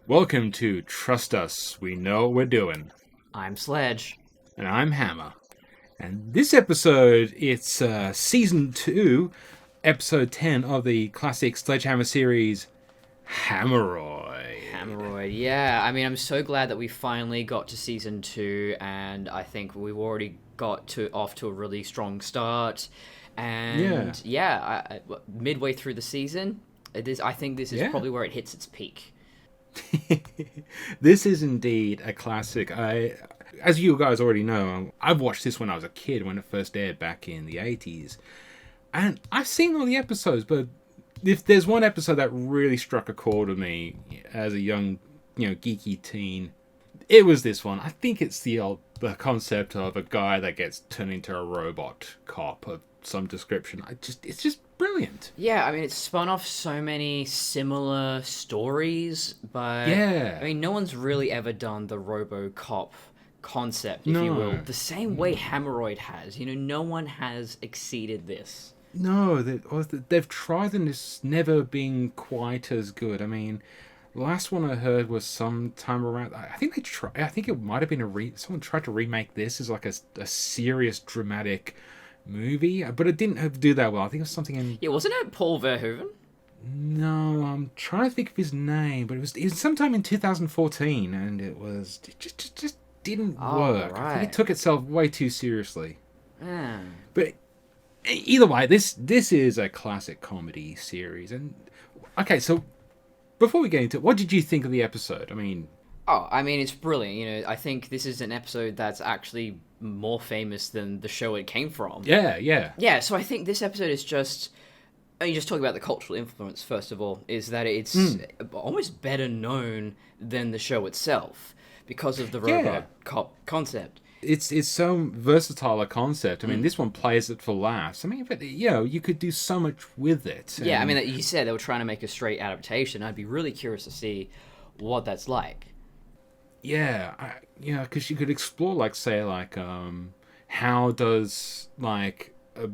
Welcome to Trust Us, We Know What We're Doing. I'm Sledge. And I'm Hammer. And this episode, it's Season 2, Episode 10 of the classic Sledgehammer series, Hammeroid. Hammeroid, yeah. I mean, I'm so glad that we finally got to Season 2, and I think we've already got off to a really strong start. And midway through the season, I think this is probably where it hits its peak. This is indeed a classic. As you guys already know, I've watched this when I was a kid, when it first aired back in the 80s. And I've seen all the episodes, but if there's one episode that really struck a chord with me as a young, geeky teen, it was this one. I think it's the concept of a guy that gets turned into a robot cop of some description. It's just brilliant. Yeah, I mean, it's spun off so many similar stories, but Yeah. I mean, no one's really ever done the RoboCop concept, if you will, the same way Hammeroid has. No one has exceeded this. No, they've tried and it's never been quite as good. I mean, the last one I heard was sometime around. I think they tried. I think it might have been someone tried to remake this as like a serious dramatic movie, but it didn't do that well. I think it was something in. Yeah, wasn't it Paul Verhoeven? No, I'm trying to think of his name, but it was sometime in 2014, and it just didn't work. Right. I think it took itself way too seriously. Yeah. But either way, this is a classic comedy series, and okay, so. Before we get into it, what did you think of the episode? I mean, it's brilliant. I think this is an episode that's actually more famous than the show it came from. Yeah. Yeah, so I think this episode is just... You just talk about the cultural influence, first of all, is that it's almost better known than the show itself because of the robot cop concept. It's so versatile a concept. I mean, this one plays it for laughs. I mean, but you could do so much with it. Yeah, I mean, you said they were trying to make a straight adaptation. I'd be really curious to see what that's like. Yeah, because you could explore, how does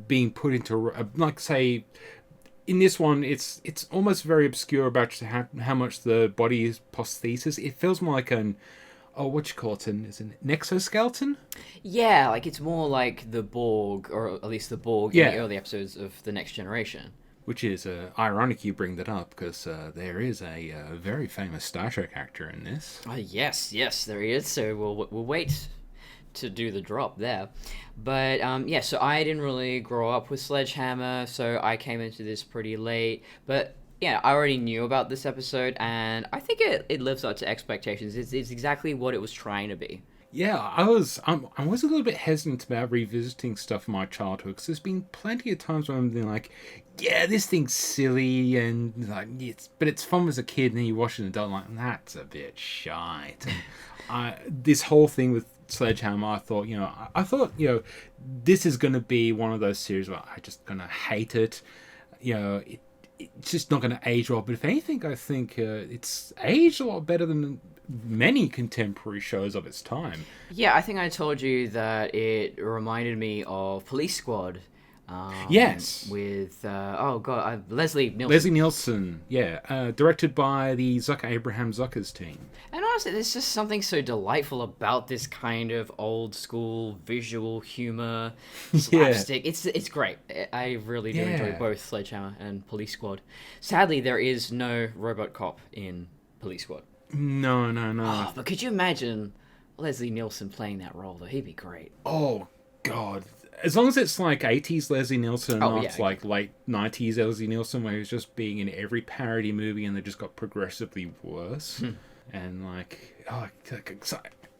being put into say. In this one, it's almost very obscure about how much the body is prosthesis. It feels more like an what you call it? Is an exoskeleton? Yeah, it's more like the Borg, or at least the Borg in the early episodes of The Next Generation. Which is ironic you bring that up, because there is a very famous Star Trek actor in this. Yes, there he is. So we'll wait to do the drop there. But so I didn't really grow up with Sledgehammer, so I came into this pretty late. But yeah, I already knew about this episode, and I think it lives up to expectations. It's exactly what it was trying to be. Yeah, I was a little bit hesitant about revisiting stuff from my childhood, because there's been plenty of times when I'm being like, yeah, this thing's silly, and but it's fun as a kid, and then you watch it and don't that's a bit shite. And this whole thing with Sledgehammer, I thought, this is going to be one of those series where I'm just going to hate it. It's just not going to age well. But if anything, I think it's aged a lot better than many contemporary shows of its time. Yeah, I think I told you that it reminded me of Police Squad. Yes. With, Leslie Nielsen. Leslie Nielsen, yeah. Directed by the Abraham Zucker's team. And honestly, there's just something so delightful about this kind of old school visual humor, slapstick. It's great. I really do enjoy both Sledgehammer and Police Squad. Sadly, there is no robot cop in Police Squad. No. Oh, but could you imagine Leslie Nielsen playing that role, though? He'd be great. Oh, God. As long as it's 80s Leslie Nielsen, not late 90s Leslie Nielsen, where he was just being in every parody movie and they just got progressively worse. And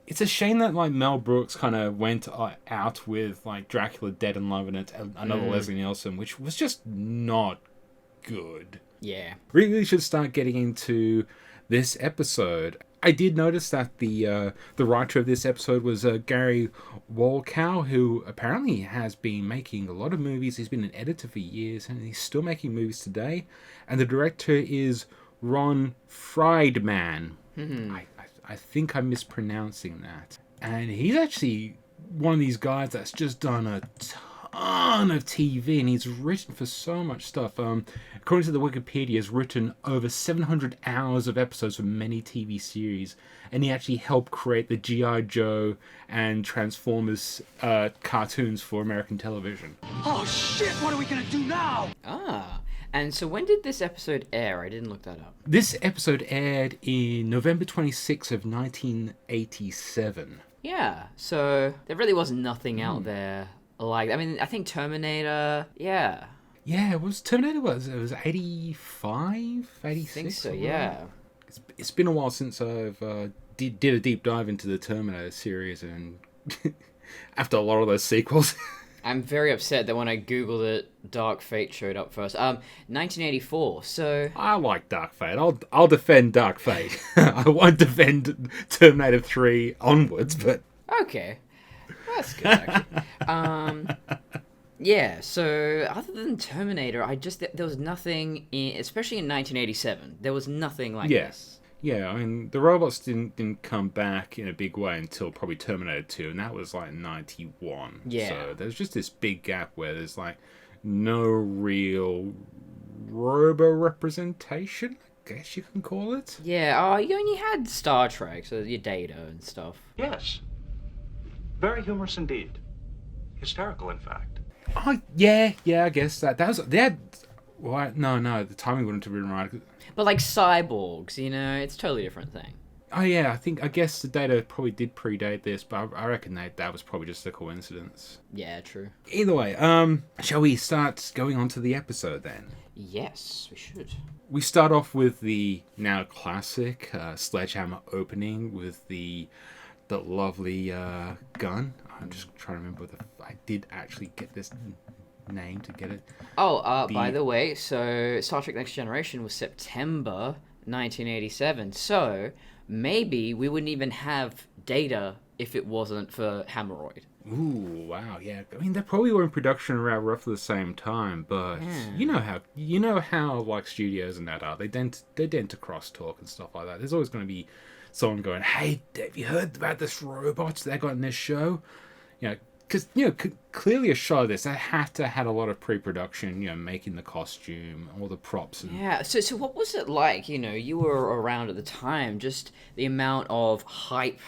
it's a shame that Mel Brooks kind of went out with Dracula Dead and Loving It, another Leslie Nielsen, which was just not good. Yeah. Really should start getting into this episode. I did notice that the writer of this episode was Gary Walkow, who apparently has been making a lot of movies. He's been an editor for years, and he's still making movies today. And the director is Ron Friedman. I think I'm mispronouncing that. And he's actually one of these guys that's just done a ton of TV, and he's written for so much stuff. According to the Wikipedia, he has written over 700 hours of episodes for many TV series, and he actually helped create the G.I. Joe and Transformers cartoons for American television. Oh shit, what are we gonna do now? Ah. And so when did this episode air? I didn't look that up. This episode aired in November 26th of 1987. Yeah, so there really was nothing out there like... I mean, I think Terminator, yeah. Yeah, it was Terminator, it was 85, 86? I think so, yeah. It's been a while since I've did a deep dive into the Terminator series, and after a lot of those sequels... I'm very upset that when I googled it, Dark Fate showed up first. 1984, so... I like Dark Fate. I'll defend Dark Fate. I won't defend Terminator 3 onwards, but... Okay. That's good, actually. Yeah, so other than Terminator, there was nothing, especially in 1987, there was nothing like this. Yeah, I mean, the robots didn't come back in a big way until probably Terminator 2, and that was like 91. Yeah. So there's just this big gap where there's like no real robo representation, I guess you can call it. Yeah, you only had Star Trek, so your Data and stuff. Yes. Very humorous indeed. Hysterical, in fact. Oh, yeah, I guess that was... They had... Well, no, the timing wouldn't have been right. But like cyborgs, it's a totally different thing. Oh yeah, I guess the Data probably did predate this, but I reckon that was probably just a coincidence. Yeah, true. Either way, shall we start going on to the episode then? Yes, we should. We start off with the now classic Sledgehammer opening with the lovely gun. I'm just trying to remember I did actually get this name to get it. By the way, so Star Trek Next Generation was September 1987, so maybe we wouldn't even have Data if it wasn't for Hammeroid. Ooh, wow, yeah. I mean, they probably were in production around roughly the same time, but you know how like studios and that are. They tend to crosstalk and stuff like that. There's always going to be someone going, "Hey, have you heard about this robots they got in this show?" Because, clearly a show this, they had to had a lot of pre-production, making the costume, all the props. And... Yeah, so what was it like? You were around at the time, just the amount of hype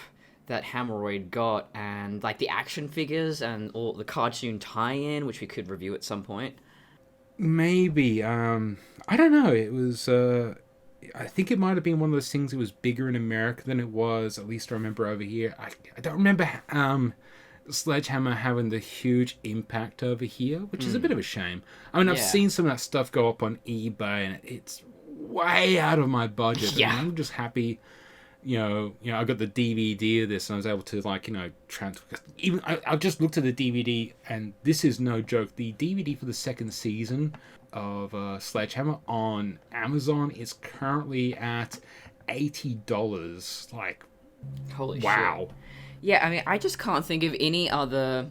that Hammeroid got, and like the action figures and all the cartoon tie-in, which we could review at some point. Maybe. I don't know. It was... I think it might have been one of those things that was bigger in America than it was, at least I remember over here. I don't remember... Sledgehammer having the huge impact over here, which is a bit of a shame. I mean, I've seen some of that stuff go up on eBay, and it's way out of my budget. Yeah. And I'm just happy, I got the DVD of this, and I was able to, even I just looked at the DVD, and this is no joke. The DVD for the second season of Sledgehammer on Amazon is currently at $80. Like, holy wow. Shit. Yeah, I mean, I just can't think of any other...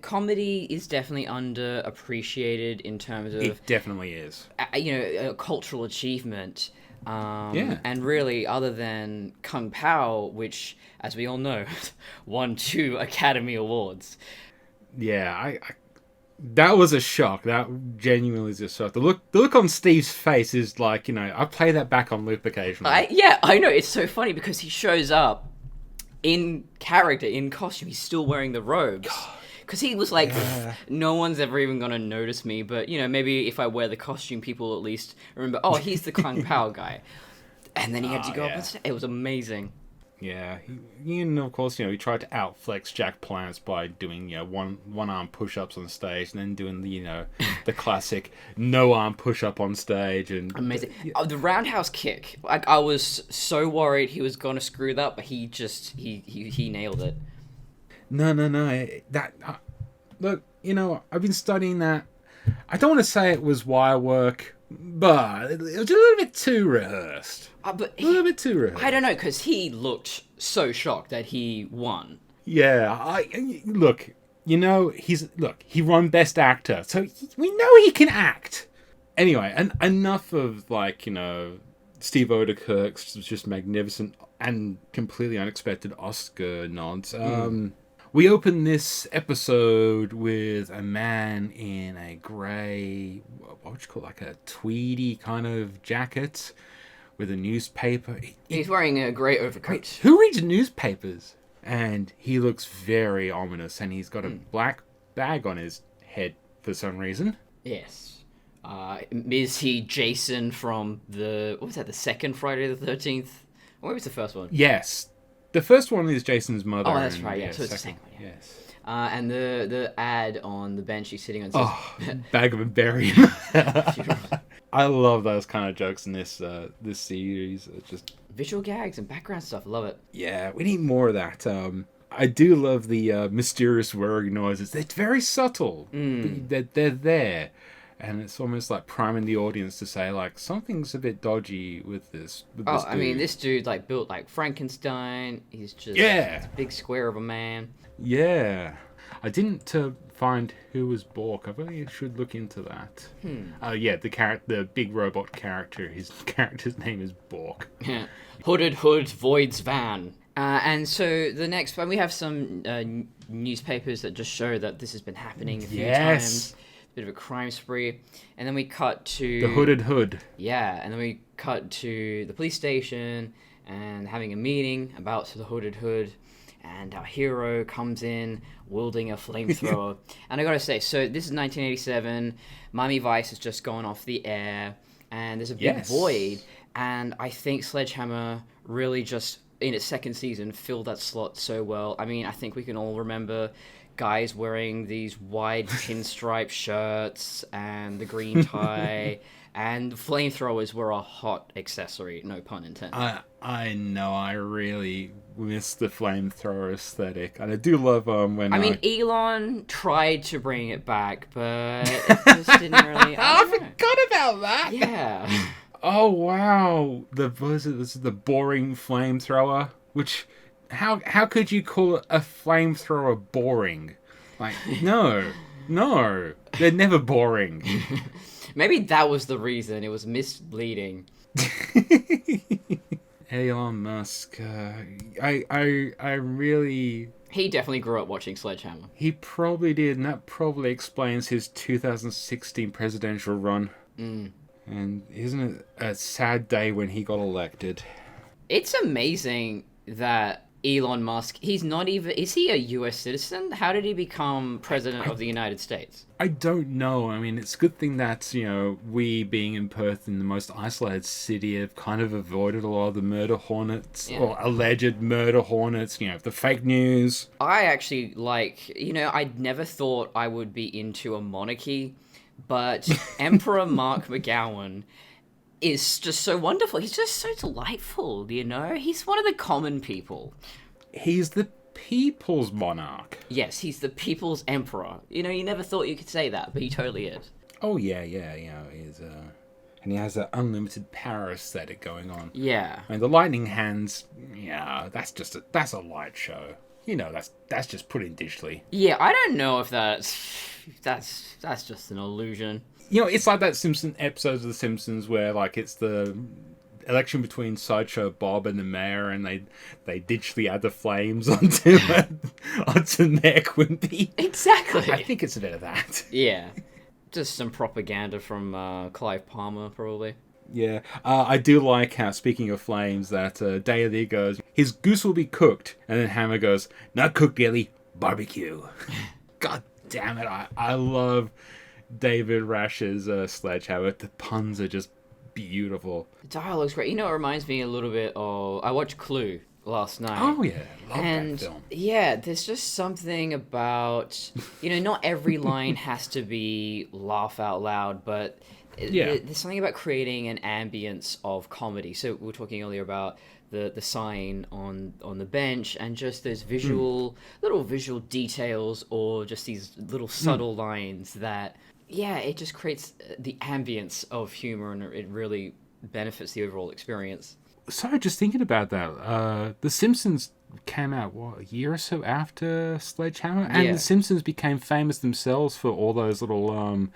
comedy is definitely underappreciated in terms of... It definitely is. A cultural achievement. And really, other than Kung Pao, which, as we all know, won 2 Academy Awards. Yeah, that was a shock. That genuinely is a shock. The look on Steve's face is like, I play that back on loop occasionally. I know. It's so funny because he shows up in character, in costume. He's still wearing the robes. Because he was like, no one's ever even going to notice me, but, maybe if I wear the costume, people at least remember, oh, he's the Kung Pao guy. And then he had to go up on stage. It was amazing. Yeah. Of course, he tried to outflex Jack Palance by doing, one-arm push-ups on stage, and then doing the classic no-arm push-up on stage. And amazing. The roundhouse kick. I was so worried he was going to screw that, but he nailed it. No. Look, I've been studying that. I don't want to say it was wire work, but it was a little bit too rehearsed. A little bit too rehearsed. I don't know, because he looked so shocked that he won. Yeah, he won Best Actor, so we know he can act. Anyway, enough of, Steve Odekirk's just magnificent and completely unexpected Oscar nods. We open this episode with a man in a grey, what would you call it, like a tweedy kind of jacket with a newspaper. He's wearing a grey overcoat. Who reads newspapers? And he looks very ominous, and he's got a black bag on his head for some reason. Yes. Is he Jason from the second Friday the 13th? Or maybe it's the first one. Yes. The first one is Jason's mother. Oh, that's right, yeah. So it's the second one, yeah. Yes. And the ad on the bench he's sitting on says... Bag of barium. I love those kind of jokes in this series. It's just visual gags and background stuff. Love it. Yeah, we need more of that. I do love the mysterious whirring noises. It's very subtle. But they're there. And it's almost like priming the audience to say, like, something's a bit dodgy with this. I mean, this dude, like, built like Frankenstein. He's just a big square of a man. Yeah. I didn't find who was Bork. I really should look into that. Yeah, the big robot character. His character's name is Bork. Hooded Hood voids van. And so the next one, we have some newspapers that just show that this has been happening a few times. Bit of a crime spree. And then we cut to... The Hooded Hood. Yeah, and then we cut to the police station and having a meeting about the Hooded Hood. And our hero comes in wielding a flamethrower. And I gotta say, so this is 1987. Miami Vice has just gone off the air. And there's a big void. And I think Sledgehammer really just, in its second season, filled that slot so well. I mean, I think we can all remember guys wearing these wide pinstripe shirts and the green tie. And flamethrowers were a hot accessory, no pun intended. I know, I really miss the flamethrower aesthetic. And I do love when... I mean, Elon tried to bring it back, but it just didn't really... I forgot about that! Yeah. Oh, wow. This is the boring flamethrower, which... How could you call a flamethrower boring? Like, no. They're never boring. Maybe that was the reason. It was misleading. Elon Musk. I really... He definitely grew up watching Sledgehammer. He probably did, and that probably explains his 2016 presidential run. And isn't it a sad day when he got elected? It's amazing that Elon Musk, he's not even... Is he a US citizen? How did he become president of the United States? I don't know. I mean, it's a good thing that, we being in Perth, in the most isolated city, have kind of avoided a lot of the murder hornets, or alleged murder hornets, the fake news. I actually I never thought I would be into a monarchy, but Emperor Mark McGowan is just so wonderful. He's just so delightful, He's one of the common people. He's the people's monarch. Yes, he's the people's emperor. You never thought you could say that, but he totally is. Oh, yeah, he's, and he has an unlimited power aesthetic going on. Yeah. I mean, the lightning hands, that's a light show. That's just put in digitally. Yeah, I don't know if that's just an illusion. It's like that Simpson episodes of The Simpsons where, like, it's the election between Sideshow Bob and the mayor, and they digitally add the flames onto Mayor Quimby. Exactly. I think it's a bit of that. Yeah. Just some propaganda from Clive Palmer, probably. Yeah. I do like how, speaking of flames, that Day of the goes, his goose will be cooked, and then Hammer goes, not cooked, Ellie, barbecue. God damn it. I love David Rash's Sledgehammer. The puns are just beautiful. The dialogue's great. It reminds me a little bit of... I watched Clue last night. Oh, yeah. Love that film. Yeah, there's just something about... not every line has to be laugh out loud, but there's something about creating an ambience of comedy. So we were talking earlier about the sign on the bench, and just those little visual details, or just these little subtle lines that... Yeah, it just creates the ambience of humor, and it really benefits the overall experience. So, just thinking about that, The Simpsons came out, what, a year or so after Sledgehammer? And Yeah. The Simpsons became famous themselves for all those little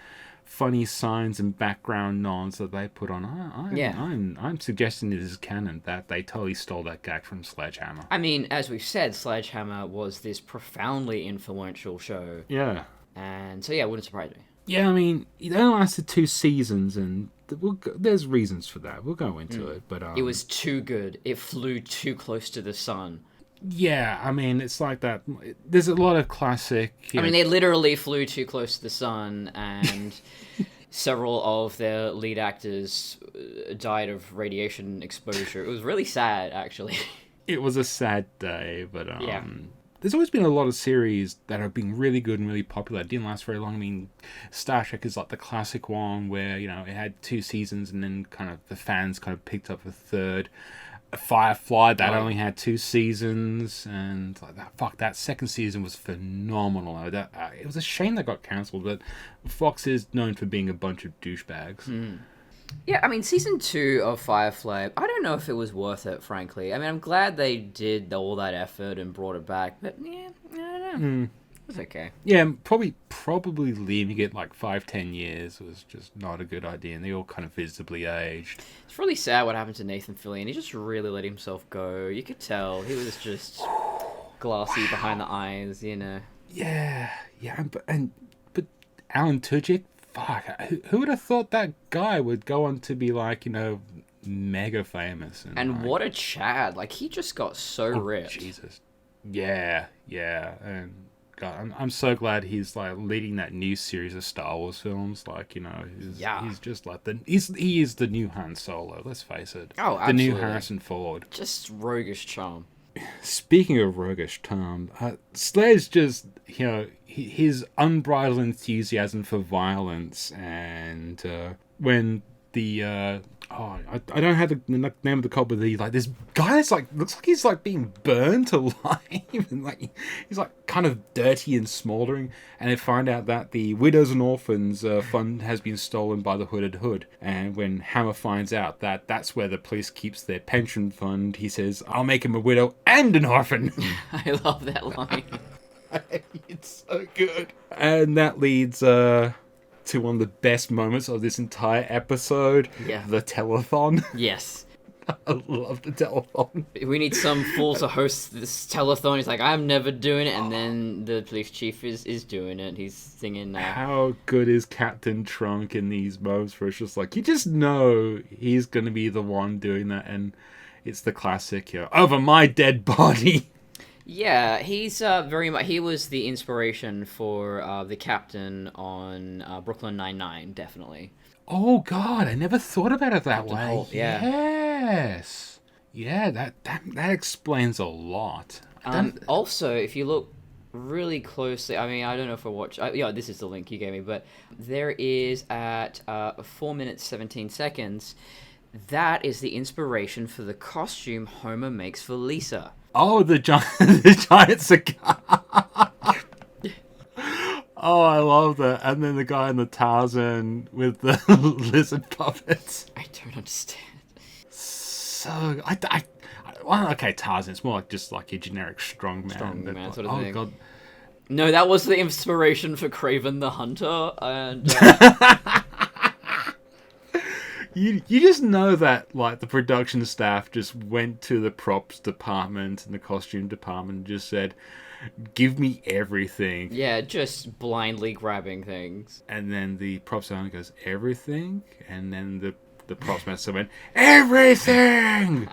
funny signs and background nods that they put on. I'm suggesting it is canon that they totally stole that gag from Sledgehammer. I mean, as we've said, Sledgehammer was this profoundly influential show. Yeah. And so, yeah, it wouldn't surprise me. Yeah, I mean, it only lasted 2 seasons, and there's reasons for that. We'll go into it, but... It was too good. It flew too close to the sun. Yeah, I mean, it's like that. There's a lot of classic... I mean, they literally flew too close to the sun, and several of their lead actors died of radiation exposure. It was really sad, actually. It was a sad day, but... Yeah. There's always been a lot of series that have been really good and really popular. It didn't last very long. I mean, Star Trek is like the classic one where, you know, it had 2 seasons and then kind of the fans kind of picked up a third. Firefly, that only had 2 seasons, and like that second season was phenomenal. It was a shame that got cancelled, but Fox is known for being a bunch of douchebags. Yeah, I mean, season 2 of Firefly, I don't know if it was worth it, frankly. I mean, I'm glad they did all that effort and brought it back, but yeah, I don't know. It was okay. Yeah, probably leaving it like 5-10 years was just not a good idea, and they all kind of visibly aged. It's really sad what happened to Nathan Fillion. He just really let himself go. You could tell he was just glassy behind the eyes, you know. Yeah, but Alan Tudyk, fuck, who would have thought that guy would go on to be like, you know, mega famous? And like, what a Chad. Like, he just got so ripped. Jesus. Yeah, and God, I'm so glad he's like leading that new series of Star Wars films. Like, you know, he's just like he is the new Han Solo. Let's face it. Oh, the new absolutely. Harrison Ford. Just roguish charm. Speaking of roguish charm, Sledge just, you know, his unbridled enthusiasm for violence, and when the I don't have the name of the cop, but this guy that's like looks like he's like being burned alive, and like he's like kind of dirty and smoldering, and they find out that the Widows and Orphans fund has been stolen by the Hooded Hood. And when Hammer finds out that that's where the police keeps their pension fund, he says, "I'll make him a widow and an orphan." I love that line. It's so good. And that leads to one of the best moments of this entire episode. Yeah. The telethon. Yes. I love the telethon. We need some fool to host this telethon. He's like, I'm never doing it. And then the police chief is doing it. He's singing How good is Captain Trunk in these moments where it's just like, you just know he's going to be the one doing that. And it's the classic, you know, over my dead body. Yeah, he's very much. He was the inspiration for the captain on Brooklyn Nine-Nine, definitely. Oh God, I never thought about it that way. Holt, yeah. Yes, yeah, that explains a lot. Also, if you look really closely, I mean, I don't know if I watch. Yeah, this is the link you gave me, but there is at 4 minutes 17 seconds. That is the inspiration for the costume Homer makes for Lisa. Oh, the giant cigar. Oh, I love that. And then the guy in the Tarzan with the lizard puppets. I don't understand. So, well, okay, Tarzan. It's more like just like a generic strongman. Sort of thing. God. No, that was the inspiration for Kraven the Hunter, and You just know that, like, the production staff just went to the props department and the costume department and just said, give me everything. yeah, just blindly grabbing things. And then the props owner goes, everything? And then the props master went, everything!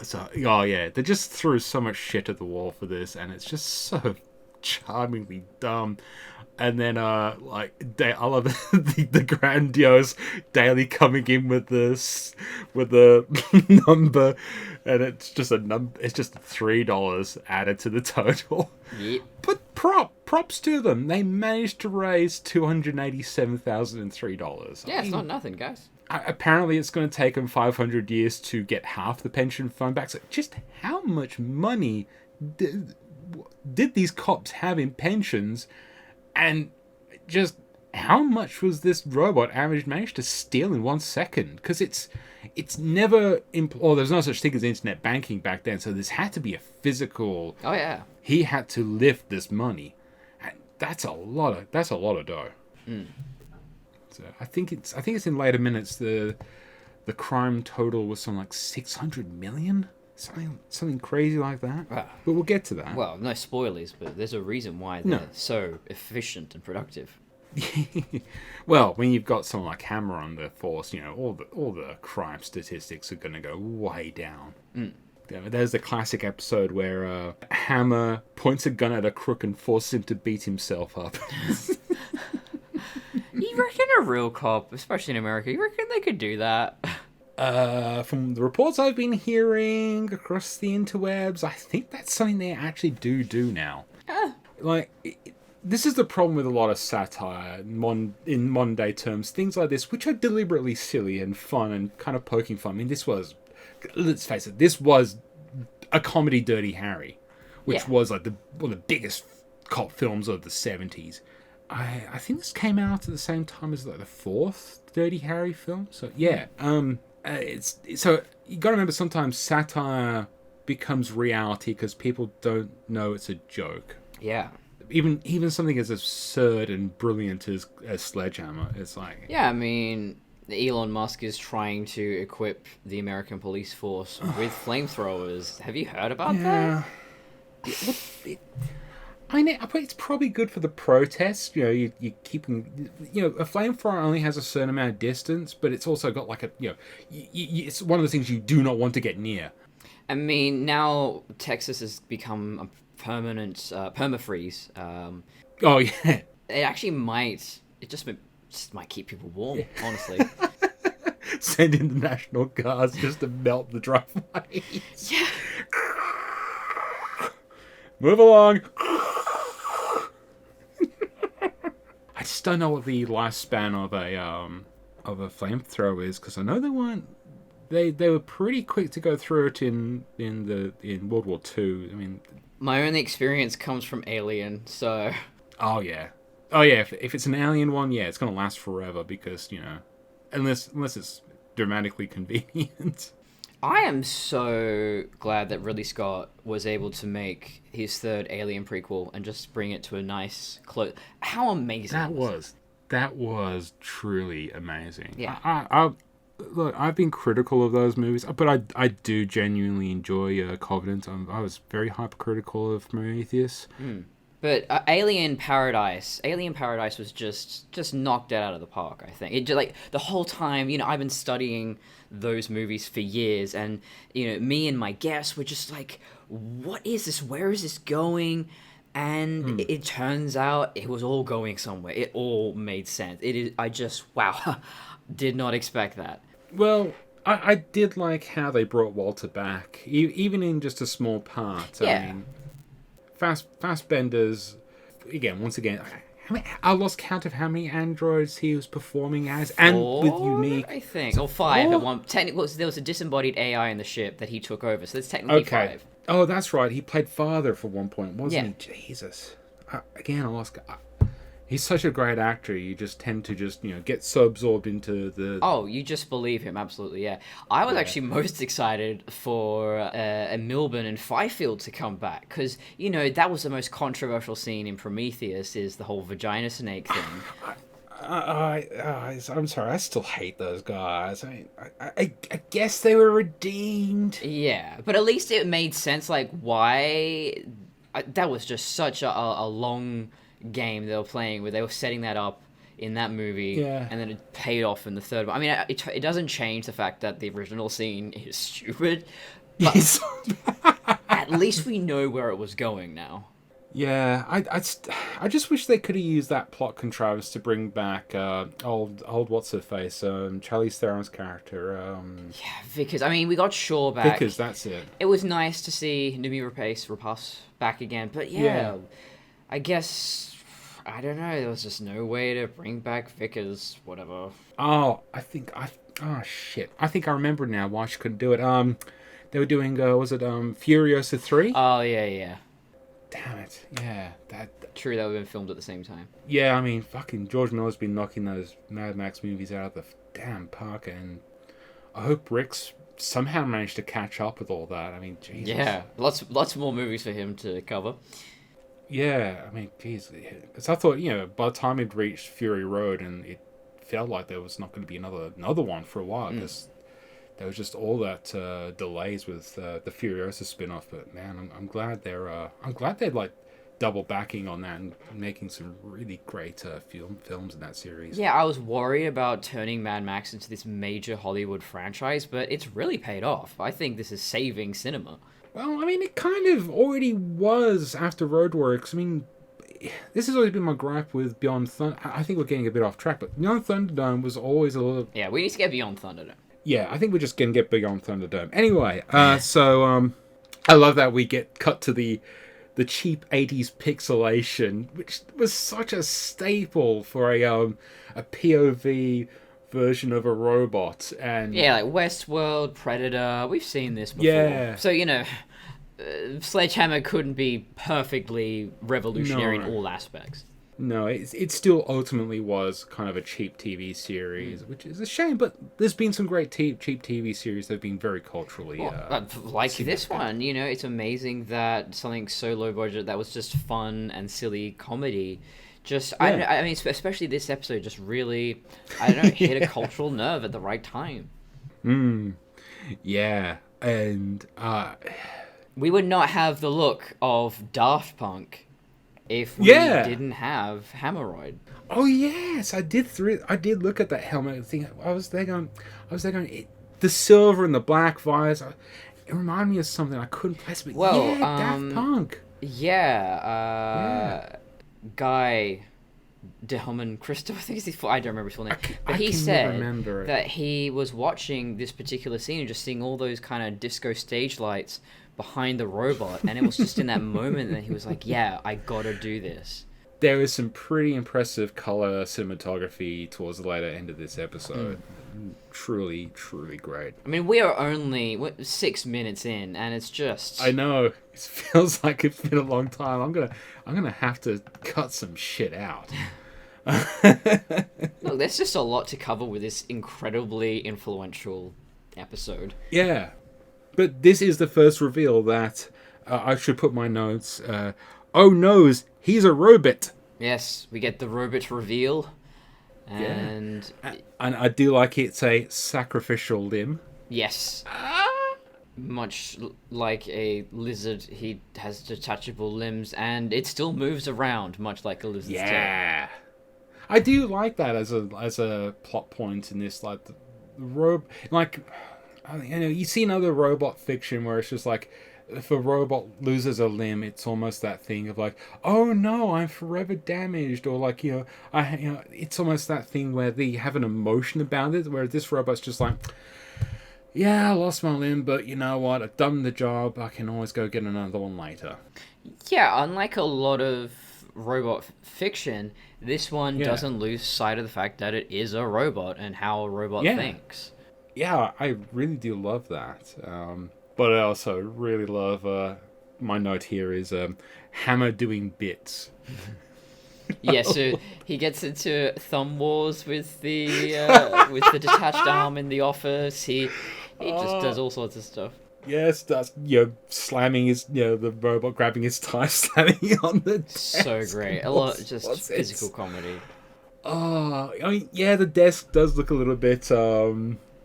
So, oh yeah, they just threw so much shit at the wall for this, and it's just so charmingly dumb. And then, I love the grandiose Daily coming in with the number, and it's just a number. It's just $3 added to the total. Yep. But props to them. They managed to raise $287,003. Yeah, it's not nothing, guys. Apparently, it's going to take them 500 years to get half the pension fund back. So, just how much money did these cops have in pensions? And just how much was this robot managed to steal in 1 second? Because it's never there's no such thing as internet banking back then, so this had to be a physical. Oh yeah. He had to lift this money, and that's a lot of dough. So I think it's in later minutes the crime total was something like 600 million, something crazy like that. But we'll get to that. Well, no spoilers, but there's a reason why they're so efficient and productive. Well, when you've got someone like Hammer on the force, all the crime statistics are going to go way down. There's the classic episode where Hammer points a gun at a crook and forces him to beat himself up. You reckon a real cop, especially in America, you reckon they could do that? From the reports I've been hearing across the interwebs, I think that's something they actually do now. This is the problem with a lot of satire in modern day terms. Things like this, which are deliberately silly and fun and kind of poking fun. I mean, let's face it, this was a comedy, Dirty Harry, which was like one of the biggest cop films of the 70s. I think this came out at the same time as like the fourth Dirty Harry film. So yeah, so you got to remember sometimes satire becomes reality because people don't know it's a joke. Yeah. Even something as absurd and brilliant as Sledgehammer, it's like... Yeah, I mean, Elon Musk is trying to equip the American police force with flamethrowers. Have you heard about that? I know, but it's probably good for the protests. You keeping... a flamethrower only has a certain amount of distance, but it's also got like a... it's one of the things you do not want to get near. I mean, now Texas has become a permanent permafreeze. Oh yeah, it actually might. It just might keep people warm. Honestly, send in the National Guards just to melt the driveways. Yeah. Move along. I just don't know what the lifespan of a flamethrower is, because I know they weren't. They were pretty quick to go through it in World War II. I mean. My only experience comes from Alien, so... Oh, yeah. If it's an Alien one, yeah, it's going to last forever because, unless it's dramatically convenient. I am so glad that Ridley Scott was able to make his third Alien prequel and just bring it to a nice close... How amazing that was truly amazing. Yeah. Look, I've been critical of those movies, but I do genuinely enjoy Covenant. I was very hypercritical of Prometheus. But Alien Paradise was just knocked it out of the park, I think. It just, like, the whole time, I've been studying those movies for years, and, me and my guests were just like, what is this? Where is this going? And it turns out it was all going somewhere. It all made sense. Wow, did not expect that. Well, I did like how they brought Walter back, even in just a small part. Yeah. I mean, Fassbender's, once again, I lost count of how many androids he was performing as, and with unique... I think, or 5 at one... Technically, there was a disembodied AI in the ship that he took over, so there's technically 5. Oh, that's right, he played father for one point, wasn't he? Jesus. I lost... He's such a great actor. You just tend to get so absorbed into the... Oh, you just believe him, absolutely, yeah. I was actually most excited for Milburn and Fifield to come back, because, that was the most controversial scene in Prometheus, is the whole vagina snake thing. I'm sorry, I still hate those guys. I guess they were redeemed. Yeah, but at least it made sense, like, why... That was just such a long... game they were playing where they were setting that up in that movie, and then it paid off in the third one. I mean, it doesn't change the fact that the original scene is stupid, but at least we know where it was going now. Yeah, I just wish they could have used that plot contrivance to bring back old what's her face, Charlize Theron's character. Yeah, Vickers. I mean, we got Shaw back. Vickers, that's it. It was nice to see Noomi Rapace back again, but I guess. I don't know, there was just no way to bring back Vickers, whatever. Oh, shit. I think I remember now why she couldn't do it. They were doing, was it Furiosa 3? Oh, yeah. damn it. Yeah, that. True, they were being filmed at the same time. Yeah, I mean, fucking George Miller's been knocking those Mad Max movies out of the damn park, and I hope Rick's somehow managed to catch up with all that. I mean, Jesus. Yeah, lots more movies for him to cover. Yeah, I mean, geez. Because I thought, by the time it reached Fury Road, and it felt like there was not going to be another one for a while, because there was just all that delays with the Furiosa spin-off. But man, I'm glad they're like double backing on that and making some really great films in that series. Yeah, I was worried about turning Mad Max into this major Hollywood franchise, but it's really paid off. I think this is saving cinema. Well, I mean, it kind of already was after Roadworks. I mean, this has always been my gripe with Beyond Thunder. I think we're getting a bit off track, but Beyond Thunderdome was always a little... Yeah, we need to get Beyond Thunderdome. Yeah, I think we're just going to get Beyond Thunderdome. Anyway, so I love that we get cut to the cheap 80s pixelation, which was such a staple for a POV version of a robot. And yeah, like Westworld, Predator, we've seen this before. Yeah. So, Sledgehammer couldn't be perfectly revolutionary in all aspects. No, it still ultimately was kind of a cheap TV series, which is a shame, but there's been some great cheap TV series that have been very culturally... like this one, it's amazing that something so low budget that was just fun and silly comedy, I mean, especially this episode just really, hit a cultural nerve at the right time. Yeah, and... we would not have the look of Daft Punk if we didn't have Hammeroid. Oh yes, I did look at that helmet thing. I was there going, the silver and the black visor. It reminded me of something I couldn't place. But Daft Punk. Yeah, Guy Delman Christo, I think is his full. I don't remember his full name. But he said that he was watching this particular scene and just seeing all those kind of disco stage lights behind the robot, and it was just in that moment that he was like, yeah, I gotta do this. There is some pretty impressive color cinematography towards the later end of this episode. Truly, truly great. I mean, we are only 6 minutes in, and it's just... I know. It feels like it's been a long time. I'm gonna have to cut some shit out. Look, there's just a lot to cover with this incredibly influential episode. Yeah. But this is the first reveal that I should put my notes. Oh noes, he's a robot. Yes, we get the robot reveal, and I do like it's a sacrificial limb. Yes, much like a lizard, he has detachable limbs, and it still moves around, much like a lizard's tail. I do like that as a plot point in this, like the you see another robot fiction where it's just like, if a robot loses a limb, it's almost that thing of like, oh no, I'm forever damaged, or like, it's almost that thing where they have an emotion about it, where this robot's just like, yeah, I lost my limb, but you know what, I've done the job, I can always go get another one later. Yeah, unlike a lot of robot fiction, this one doesn't lose sight of the fact that it is a robot and how a robot thinks. Yeah, I really do love that. But I also really love, my note here is Hammer doing bits. Yeah, so he gets into thumb wars with the detached arm in the office. He just does all sorts of stuff. Yes, that's slamming his the robot grabbing his tie, slamming on the desk. So great, a lot just physical comedy. Oh, I mean, the desk does look a little bit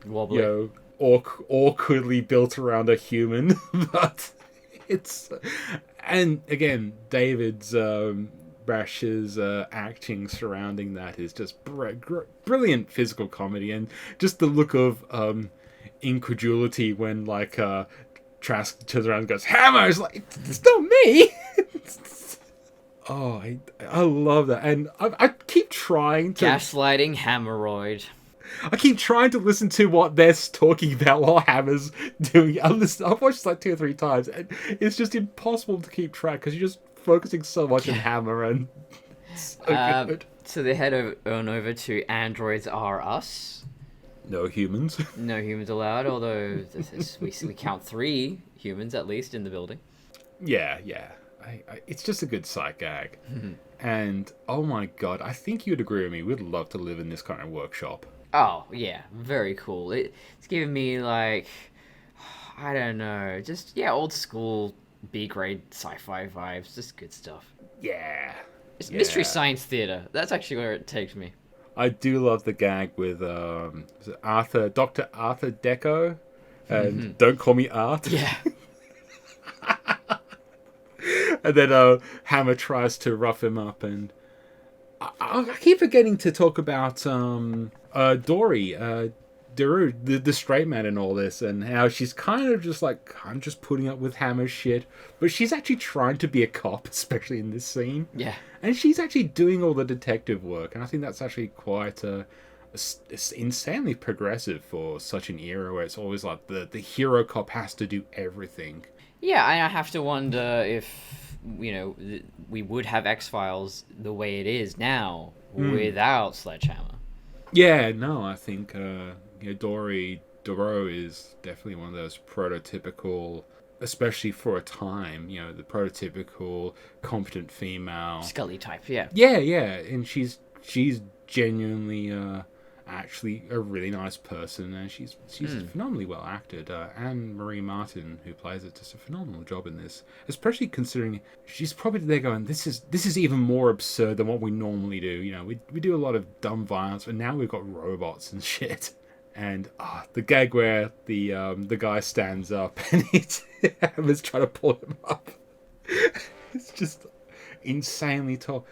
wobbly, awkwardly built around a human, but it's, and again, David's Rash's acting surrounding that is just brilliant physical comedy, and just the look of incredulity when Trask turns around and goes, Hammer! It's like, it's not me! Oh, I love that. And I keep trying to... Gaslighting Hammeroid. I keep trying to listen to what they're talking about while Hammer's doing it. I've watched this 2 or 3 times, and it's just impossible to keep track because you're just focusing so much on Hammer, and it's so good. So they head on over to Androids Are Us. No humans. No humans allowed, although we count 3 humans at least in the building. Yeah. it's just a good sight gag. And, oh my god, I think you'd agree with me. We'd love to live in this kind of workshop. Oh, yeah, very cool. It's giving me, like, I don't know, just, yeah, old school B-grade sci-fi vibes. Just good stuff. Yeah. It's Yeah. Mystery Science Theater. That's actually where it takes me. I do love the gag with is it Dr. Arthur Deco, and Don't Call Me Art. Yeah. And then Hammer tries to rough him up, and I keep forgetting to talk about Dory, Daru, the straight man in all this, and how she's kind of just like, I'm just putting up with Hammer's shit, but she's actually trying to be a cop, especially in this scene. Yeah. And she's actually doing all the detective work, and I think that's actually quite it's insanely progressive for such an era where it's always like the hero cop has to do everything. Yeah, and I have to wonder if, we would have X-Files the way it is now without Sledgehammer. Yeah, no, I think Dory Doro is definitely one of those prototypical, especially for a time, the prototypical competent female. Scully type, yeah. Yeah, and she's genuinely actually a really nice person, and she's phenomenally well acted. Anne Marie Martin, who plays it, does a phenomenal job in this, especially considering she's probably there going, this is even more absurd than what we normally do. We do a lot of dumb violence, but now we've got robots and shit. And the gag where the guy stands up and Hammer's trying to pull him up. It's just insanely tall.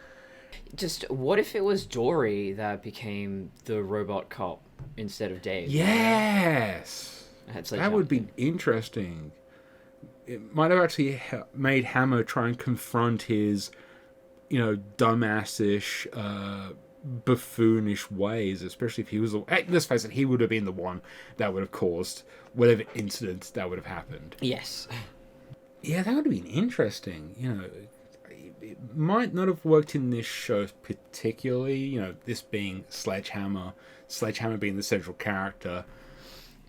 Just, what if it was Dory that became the robot cop instead of Dave? Yes! That would be interesting. It might have actually made Hammer try and confront his, dumbass-ish, buffoonish ways, especially if he was... Let's face it, he would have been the one that would have caused whatever incident that would have happened. Yes. Yeah, that would have been interesting, It might not have worked in this show particularly, this being Sledgehammer being the central character.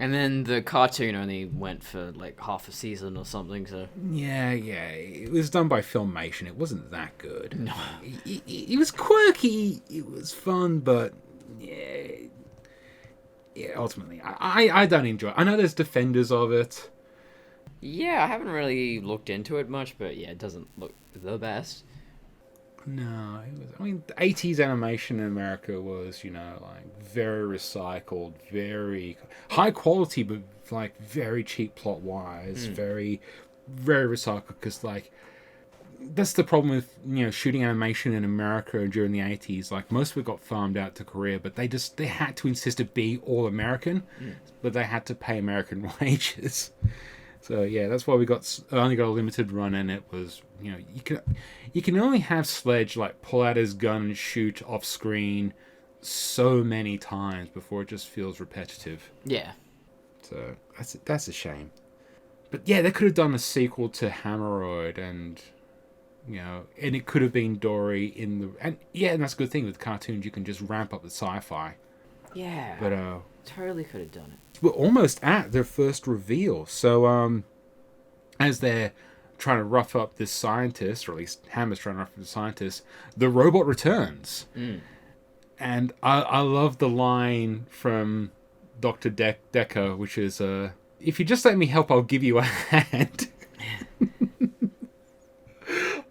And then the cartoon only went for like half a season or something, so... Yeah, it was done by Filmation. It wasn't that good. No. It was quirky, it was fun, but ultimately, I don't enjoy it. I know there's defenders of it. Yeah, I haven't really looked into it much, but yeah, it doesn't look the best. No, the 80s animation in America was, very recycled, very high quality, but like very cheap plot wise, very, very recycled. Because that's the problem with shooting animation in America during the 80s. Like most of it got farmed out to Korea, but they had to insist it be all American, but they had to pay American wages. So yeah, that's why we only got a limited run, and it was you can only have Sledge pull out his gun and shoot off screen so many times before it just feels repetitive. Yeah. So that's a shame. But yeah, they could have done a sequel to Hammeroid, and and it could have been Dory and that's a good thing with cartoons. You can just ramp up the sci-fi. Yeah. But totally could have done it. We're almost at their first reveal. So, as they're trying to rough up this scientist, or at least Hammer's trying to rough up the scientist, the robot returns. And I love the line from Dr. Decker, which is, if you just let me help, I'll give you a hand.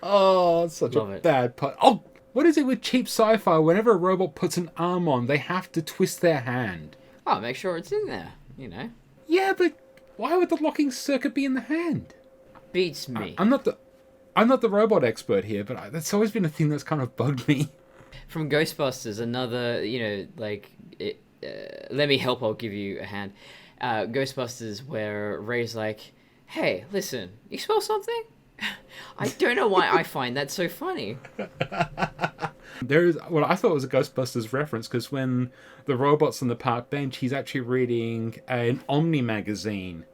Oh, it's such a bad part. Oh, what is it with cheap sci-fi? Whenever a robot puts an arm on, they have to twist their hand. Oh, make sure it's in there, Yeah, but why would the locking circuit be in the hand? Beats me. I'm not the robot expert here, but that's always been a thing that's kind of bugged me. From Ghostbusters, another, let me help, I'll give you a hand. Ghostbusters, where Ray's like, hey, listen, you smell something? I don't know why I find that so funny. There's what I thought was a Ghostbusters reference, because when the robot's on the park bench, he's actually reading an Omni magazine,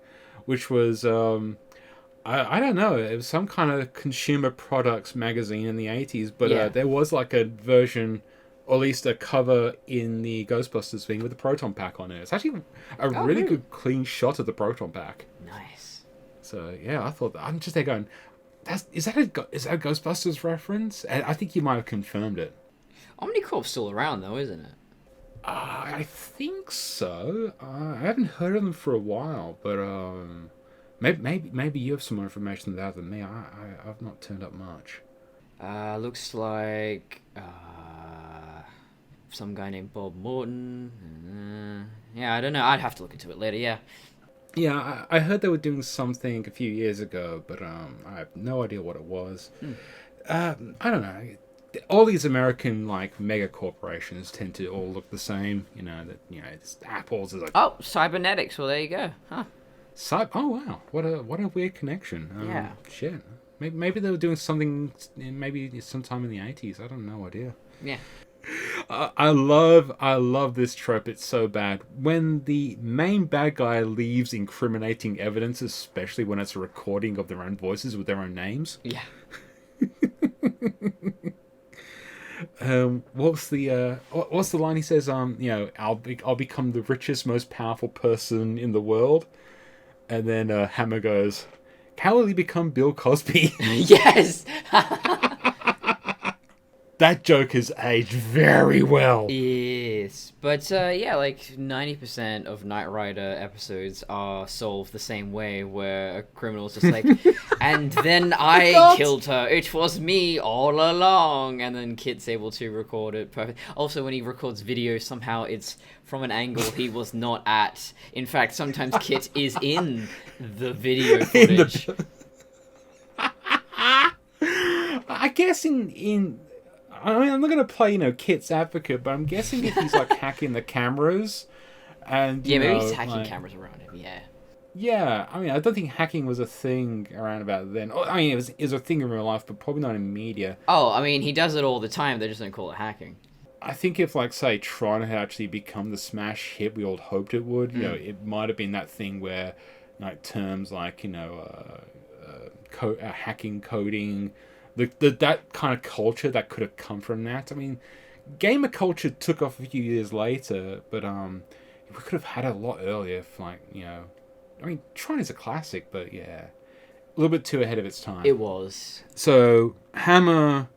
which was I don't know, it was some kind of consumer products magazine in the 80s, but there was a version, or at least a cover in the Ghostbusters thing with the proton pack on it. It's actually a really good clean shot of the proton pack. Nice. So yeah, I thought, I'm just there going, is that a Ghostbusters reference? I think you might have confirmed it. Omnicorp's still around though, isn't it? I think so. I haven't heard of them for a while, but maybe you have some more information than that than me. I've not turned up much. Looks like some guy named Bob Morton. Yeah, I don't know. I'd have to look into it later. Yeah. Yeah, I heard they were doing something a few years ago, but I have no idea what it was. I don't know. All these American like mega corporations tend to all look the same. It's Apple's is like Cybernetics. Well, there you go. Huh. Oh wow, what a weird connection. Yeah. Shit. Maybe they were doing something. Maybe sometime in the 80s. I don't know. Idea. Yeah. I love this trope. It's so bad. When the main bad guy leaves incriminating evidence, especially when it's a recording of their own voices with their own names. Yeah. What's the line he says? I'll become the richest, most powerful person in the world, and then Hammer goes, "How will he become Bill Cosby?" Yes. That joke has aged very well. Yes, but like 90% of Knight Rider episodes are solved the same way, where a criminal's just like, and then I killed her. It was me all along, and then Kit's able to record it perfect. Also, when he records video, somehow it's from an angle he was not at. In fact, sometimes Kit is in the video footage. I guess I mean, I'm not going to play, Kit's advocate, but I'm guessing if he's, like, hacking the cameras and, maybe he's hacking cameras around him, yeah. Yeah, I mean, I don't think hacking was a thing around about then. I mean, it was a thing in real life, but probably not in media. Oh, I mean, he does it all the time, they just don't call it hacking. I think if, like, say, Tron had actually become the smash hit we all hoped it would, it might have been that thing where, like, terms like, hacking, coding... that kind of culture that could have come from that. I mean, gamer culture took off a few years later, but we could have had it a lot earlier. If, like, I mean, Tron is a classic, but yeah, a little bit too ahead of its time. It was. So Hammer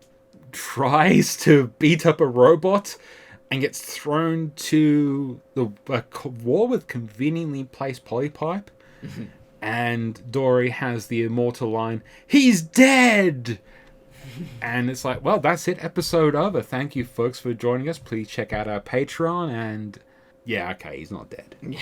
tries to beat up a robot and gets thrown to the wall with conveniently placed polypipe. And Dory has the immortal line, "He's dead!" And it's like, well, that's it. Episode over. Thank you, folks, for joining us. Please check out our Patreon. And yeah, okay, he's not dead. Yeah.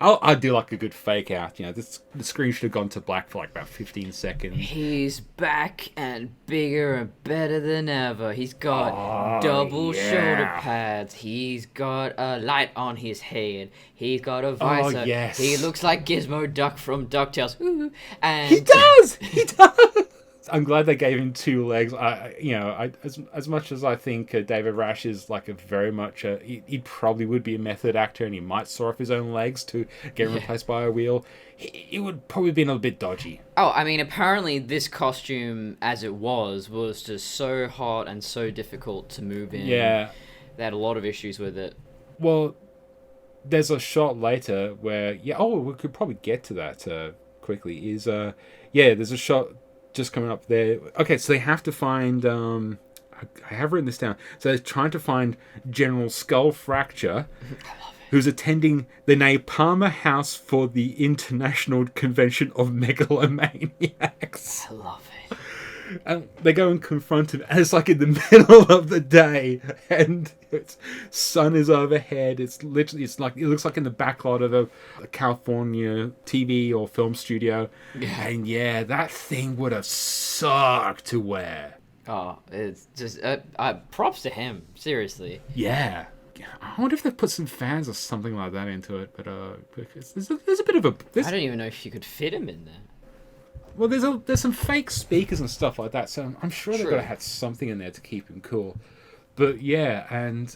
I do like a good fake out. The screen should have gone to black for like about 15 seconds. He's back and bigger and better than ever. He's got double shoulder pads. He's got a light on his head. He's got a visor. Oh, yes. He looks like Gizmo Duck from DuckTales. Ooh, and He does! He does! I'm glad they gave him two legs. As much as I think David Rash is like a very much he probably would be a method actor and he might saw off his own legs to get replaced by a wheel. He would probably be a little bit dodgy. Oh, I mean, apparently this costume, as it was just so hot and so difficult to move in. Yeah, they had a lot of issues with it. Well, there's a shot later where we could probably get to that quickly. There's a shot just coming up there. Okay, so they have to find I have written this down. So they're trying to find General Skull Fracture, who's attending the Napalm House for the International Convention of Megalomaniacs. I love it. And they go and confront him, and it's like in the middle of the day, and sun is overhead. It looks like in the backlot of a California TV or film studio. Yeah. And yeah, that thing would have sucked to wear. Oh, it's just props to him, seriously. Yeah. I wonder if they put some fans or something like that into it, but because there's a bit of a... I don't even know if you could fit him in there. Well, there's some fake speakers and stuff like that, so I'm sure they've got to have something in there to keep him cool. But yeah, and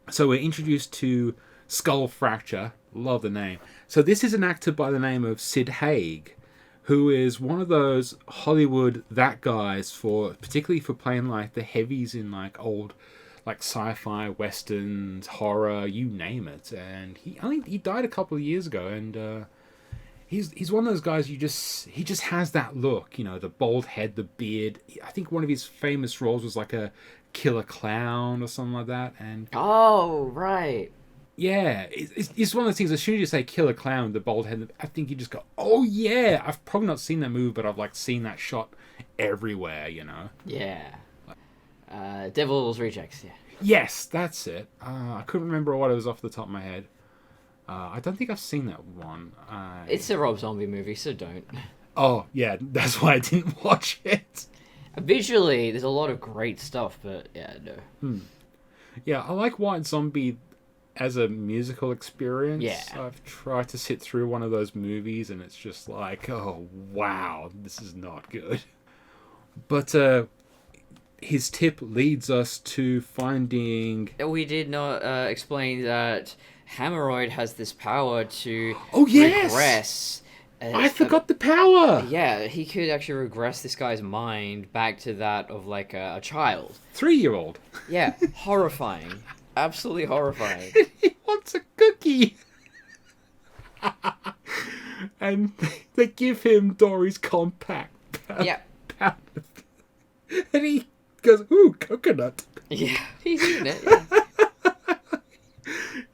so we're introduced to Skull Fracture. Love the name. So this is an actor by the name of Sid Haig, who is one of those Hollywood guys particularly for playing like the heavies in like old like sci-fi, westerns, horror, you name it. And he died a couple of years ago, and He's one of those guys he just has that look, the bald head, the beard. I think one of his famous roles was like a killer clown or something like that. And Oh, right. yeah, it's one of those things. As soon as you say killer clown, the bald head, I think you just go, oh yeah. I've probably not seen that movie, but I've like seen that shot everywhere. Yeah. Devil's Rejects, yeah. Yes, that's it. I couldn't remember what it was off the top of my head. I don't think I've seen that one. It's a Rob Zombie movie, so don't. Oh, yeah, that's why I didn't watch it. Visually, there's a lot of great stuff, but yeah, no. Yeah, I like White Zombie as a musical experience. Yeah. I've tried to sit through one of those movies, and it's just like, oh, wow, this is not good. But his tip leads us to finding... We did not explain that Hammeroid has this power to regress. I forgot the power! Yeah, he could actually regress this guy's mind back to that of like a child. 3-year-old. Yeah, horrifying. Absolutely horrifying. He wants a cookie! And they give him Dory's compact. Yeah. And he goes, ooh, coconut. Yeah, he's eating it, yeah.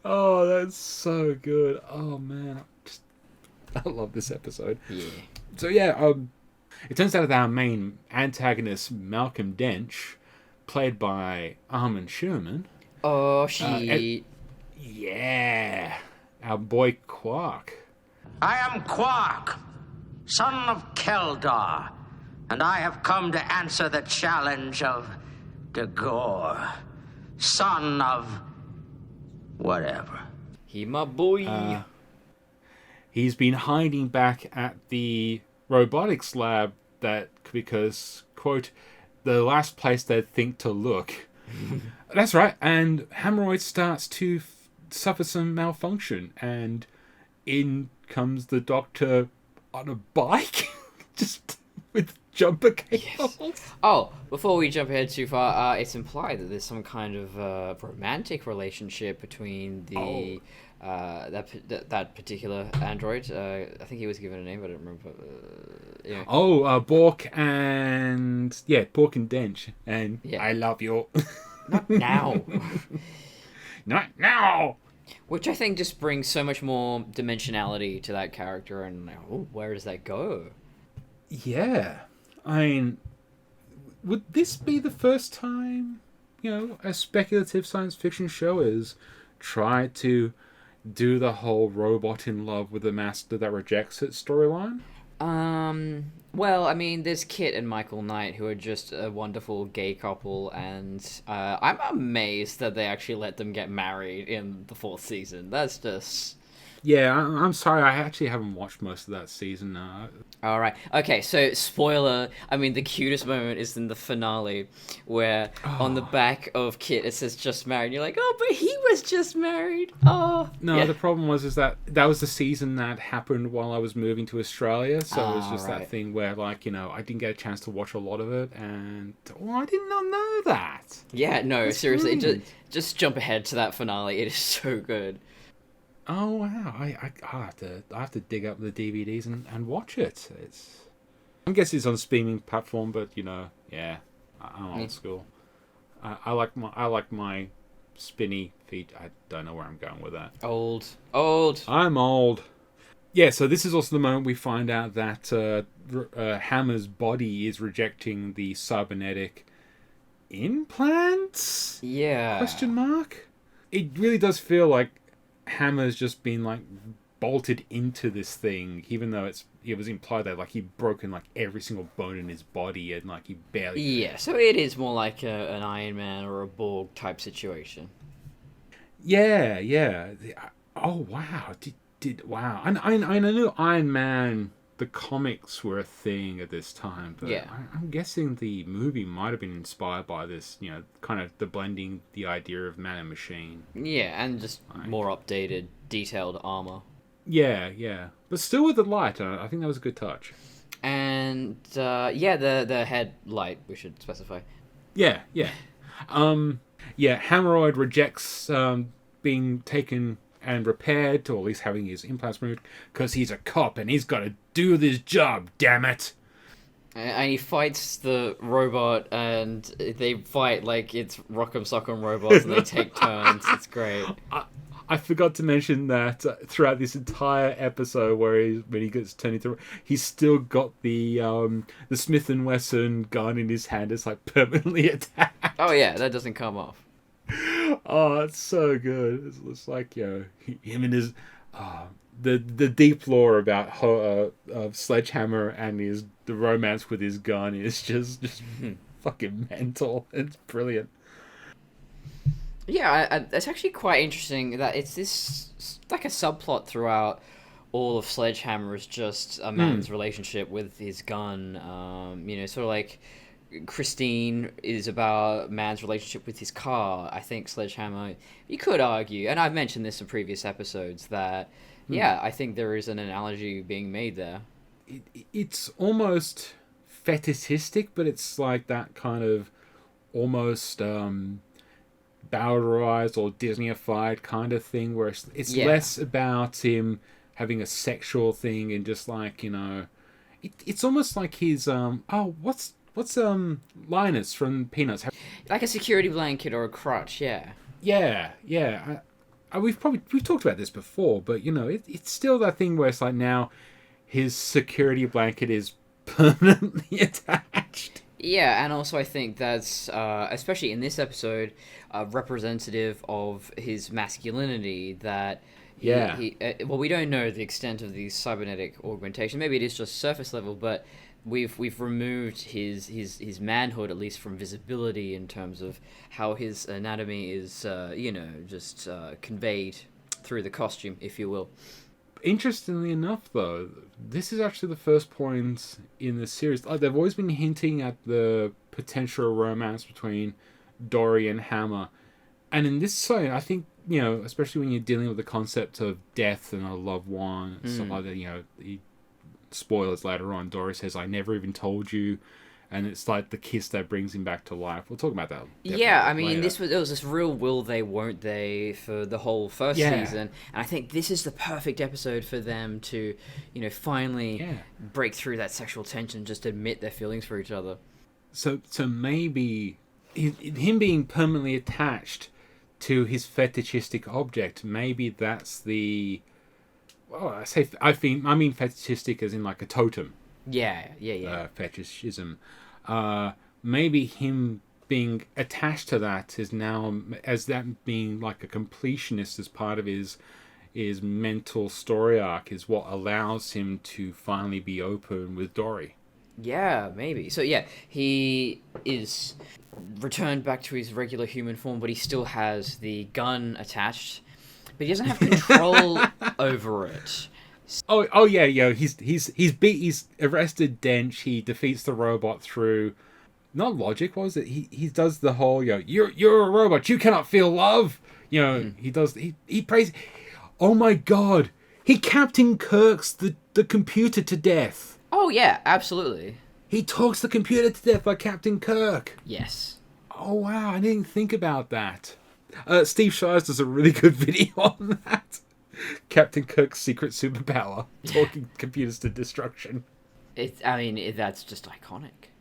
Oh, that's so good. Oh, man. I love this episode. Yeah. So, yeah, it turns out that our main antagonist, Malcolm Dench, played by Armin Sherman. Oh, shit. Yeah. Our boy Quark. I am Quark, son of Keldar, and I have come to answer the challenge of Dagor, son of whatever. He my boy. He's been hiding back at the robotics lab because, quote, the last place they'd think to look. That's right. And Hammeroid starts to suffer some malfunction, and in comes the doctor on a bike, just with jumper cables. Yes. Oh, before we jump ahead too far, it's implied that there's some kind of romantic relationship between the that particular android. I think he was given a name, but I don't remember. Yeah. Bork and Dench, and Yeah. I love you. Not now. Not now. Which I think just brings so much more dimensionality to that character, and where does that go? Yeah, I mean, would this be the first time, a speculative science fiction show has tried to do the whole robot in love with a master that rejects it storyline? Well, I mean, there's Kit and Michael Knight, who are just a wonderful gay couple, and I'm amazed that they actually let them get married in the 4th season. That's just... Yeah, I'm sorry, I actually haven't watched most of that season. All right. Okay, so spoiler. I mean, the cutest moment is in the finale where on the back of Kit it says just married. And you're like, oh, but he was just married. Oh. No, yeah. The problem was that was the season that happened while I was moving to Australia. So it was just right. that thing where, I didn't get a chance to watch a lot of it. And, I did not know that. Yeah, no, That's seriously. rude. Just jump ahead to that finale. It is so good. Oh wow! I have to dig up the DVDs and watch it. I guess it's on a streaming platform, but yeah, I'm old school. I like my spinny feet. I don't know where I'm going with that. Old. I'm old. Yeah, so this is also the moment we find out that Hammer's body is rejecting the cybernetic implants. Yeah. Question mark. It really does feel like Hammer's just been bolted into this thing, even though it was implied that he'd broken every single bone in his body and he barely. Yeah, so it is more like an Iron Man or a Borg type situation. Yeah. Oh wow! Wow! And I knew Iron Man, the comics were a thing at this time, but yeah. I'm guessing the movie might have been inspired by this, kind of the blending the idea of man and machine. Yeah, and just more updated, detailed armor. Yeah. But still with the light, I think that was a good touch. And, the headlight, we should specify. Yeah. Hammeroid rejects being taken and repaired, or at least having his implants removed, because he's a cop and he's got to do this job, damn it. And he fights the robot, and they fight like it's Rock'em Sock'em Robots, and they take turns. It's great. I forgot to mention that throughout this entire episode, when he gets turned into, he's still got the Smith & Wesson gun in his hand. It's like permanently attached. Oh yeah, that doesn't come off. Oh, it's so good. It's like, him and his the deep lore about Sledgehammer and the romance with his gun is just fucking mental. It's brilliant. Yeah, it's actually quite interesting that it's this like a subplot throughout all of Sledgehammer is just a man's relationship with his gun. Sort of like Christine is about man's relationship with his car. I think Sledgehammer, you could argue, and I've mentioned this in previous episodes, that I think there is an analogy being made there. It's almost fetishistic, but it's like that kind of almost Bowderized or Disneyified kind of thing, where it's less about him having a sexual thing and just like, it's almost like his what's Linus from Peanuts, like a security blanket or a crutch. We've talked about this before, but it's still that thing where it's like now his security blanket is permanently attached. Yeah, and also I think that's, especially in this episode, representative of his masculinity, that we don't know the extent of the cybernetic augmentation. Maybe it is just surface level, but we've removed his manhood, at least from visibility, in terms of how his anatomy is, just conveyed through the costume, if you will. Interestingly enough, though, this is actually the first point in the series. They've always been hinting at the potential romance between Dory and Hammer. And in this scene, I think, especially when you're dealing with the concept of death and a loved one and stuff like that, spoilers later on, Dory says, "I never even told you." And it's like the kiss that brings him back to life. We'll talk about that. Yeah, I mean, later. it was this real will they, won't they for the whole first season. And I think this is the perfect episode for them to, finally break through that sexual tension, just admit their feelings for each other. So maybe him being permanently attached to his fetishistic object, maybe that's the... Well, I mean fetishistic as in like a totem. Yeah. Fetishism. Maybe him being attached to that is now, as that being like a completionist as part of his mental story arc, is what allows him to finally be open with Dory. Yeah, maybe. So he is returned back to his regular human form, but he still has the gun attached, but he doesn't have control over it. Oh yeah. He's arrested Dench. He defeats the robot through not logic. What was it? He does the whole you're a robot. You cannot feel love. He does. He prays. Oh my God! He Captain Kirk's the computer to death. Oh yeah, absolutely. He talks the computer to death like Captain Kirk. Yes. Oh wow! I didn't think about that. Steve Shires does a really good video on that. Captain Kirk's secret superpower, talking computers to destruction. That's just iconic.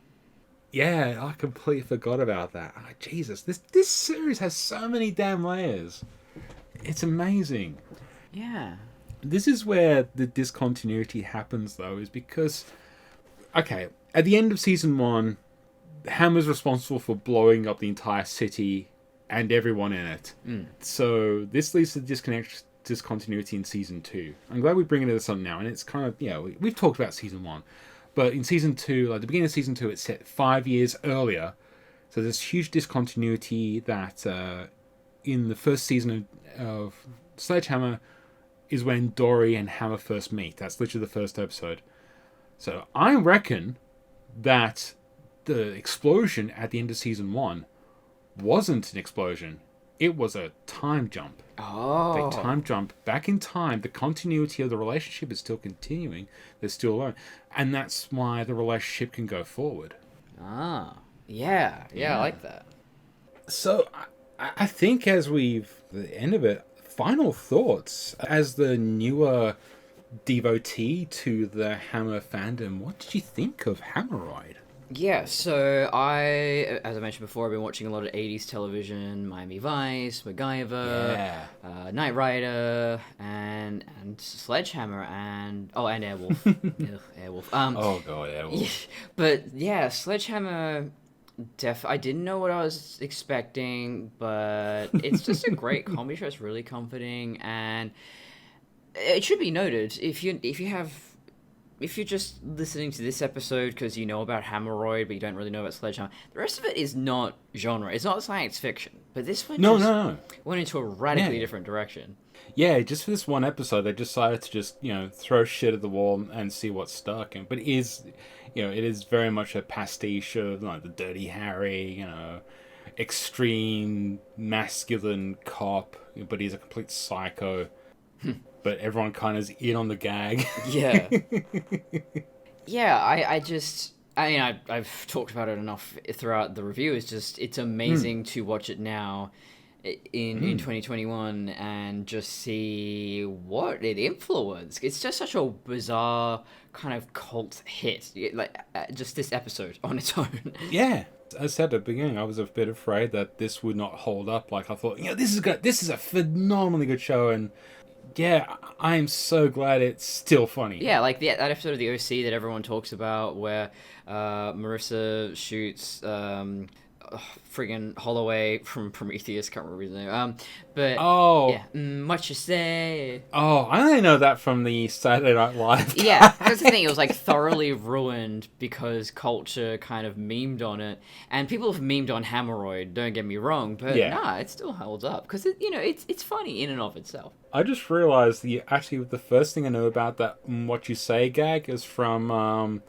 Yeah, I completely forgot about that. Oh, Jesus, this series has so many damn layers. It's amazing. Yeah. This is where the discontinuity happens, though, is because, okay, at the end of season 1, Hammer's responsible for blowing up the entire city and everyone in it. So this leads to discontinuity in season 2. I'm glad we're bringing this up now, and it's kind of, we've talked about season 1, but in season 2, like the beginning of season 2, it's set 5 years earlier, so there's huge discontinuity that in the first season of Sledgehammer is when Dory and Hammer first meet. That's literally the first episode. So I reckon that the explosion at the end of season 1 wasn't an explosion. It was a time jump. Oh. They time jump back in time. The continuity of the relationship is still continuing. They're still alone. And that's why the relationship can go forward. Ah. Yeah, I like that. So I think as the end of it, final thoughts as the newer devotee to the Hammer fandom. What did you think of Hammeroid? Yeah, so as I mentioned before, I've been watching a lot of 80s television, Miami Vice, MacGyver, Knight Rider, and Sledgehammer, and Airwolf. Ugh, Airwolf. Oh god, Airwolf. Yeah, but yeah, Sledgehammer, I didn't know what I was expecting, but it's just a great comedy show. It's really comforting, and it should be noted, if you're just listening to this episode because you know about Hammeroid, but you don't really know about Sledgehammer, the rest of it is not genre. It's not science fiction. But this one went into a radically different direction. Yeah, just for this one episode, they decided to just, throw shit at the wall and see what stuck. But it is very much a pastiche of, like, the Dirty Harry, extreme masculine cop, but he's a complete psycho. But everyone kind of is in on the gag. Yeah. Yeah, I've talked about it enough throughout the review. It's amazing to watch it now in 2021 and just see what it influenced. It's just such a bizarre kind of cult hit. Just this episode on its own. Yeah. As I said at the beginning, I was a bit afraid that this would not hold up. Like, I thought, this is good. This is a phenomenally good show, and yeah, I'm so glad it's still funny. Yeah, like that episode of The OC that everyone talks about where Marissa shoots friggin' Holloway from Prometheus, can't remember his name. What you say? Oh, I only know that from the Saturday Night Live. Yeah, that's the thing. It was like thoroughly ruined because culture kind of memed on it, and people have memed on Hammeroid. Don't get me wrong, but it still holds up because it's funny in and of itself. I just realized the first thing I know about that "What You Say" gag is from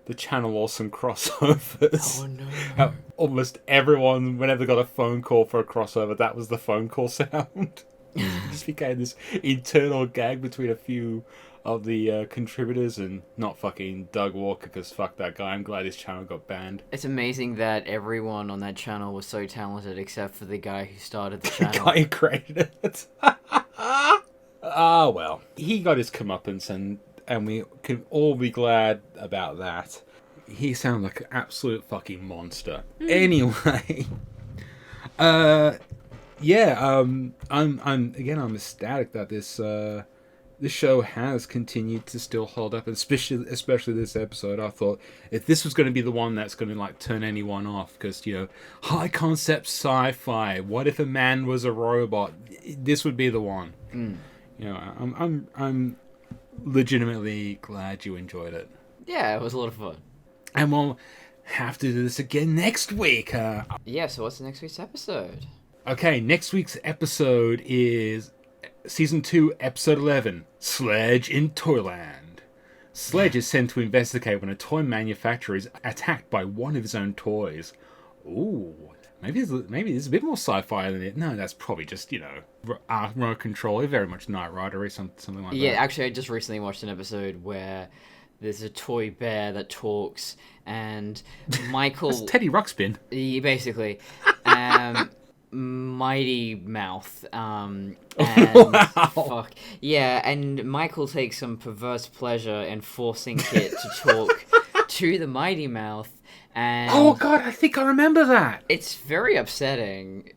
the Channel Awesome crossovers. Oh no! How almost everyone, whenever they got a phone call for a crossover, that was the phone call sound. It just became this internal gag between a few of the contributors, and not fucking Doug Walker, because fuck that guy. I'm glad his channel got banned. It's amazing that everyone on that channel was so talented except for the guy who started the channel. The guy who created it. Ah, well. He got his comeuppance, and we can all be glad about that. He sounded like an absolute fucking monster. Anyway, I'm ecstatic that this show has continued to still hold up, especially this episode. I thought if this was going to be the one that's going to like turn anyone off, because high concept sci-fi. What if a man was a robot? This would be the one. I'm legitimately glad you enjoyed it. Yeah, it was a lot of fun. And we'll have to do this again next week. So what's next week's episode? Okay, next week's episode is Season 2, Episode 11, Sledge in Toyland. Sledge is sent to investigate when a toy manufacturer is attacked by one of his own toys. Ooh, maybe there's a bit more sci-fi than it. No, that's probably just, remote control. Very much Knight Rider or something like that. Yeah, actually, I just recently watched an episode where there's a toy bear that talks, and Michael... That's Teddy Ruxpin. Yeah, basically. Mighty Mouth. And wow. Fuck. Yeah, and Michael takes some perverse pleasure in forcing Kit to talk to the Mighty Mouth. And oh god, I think I remember that. It's very upsetting.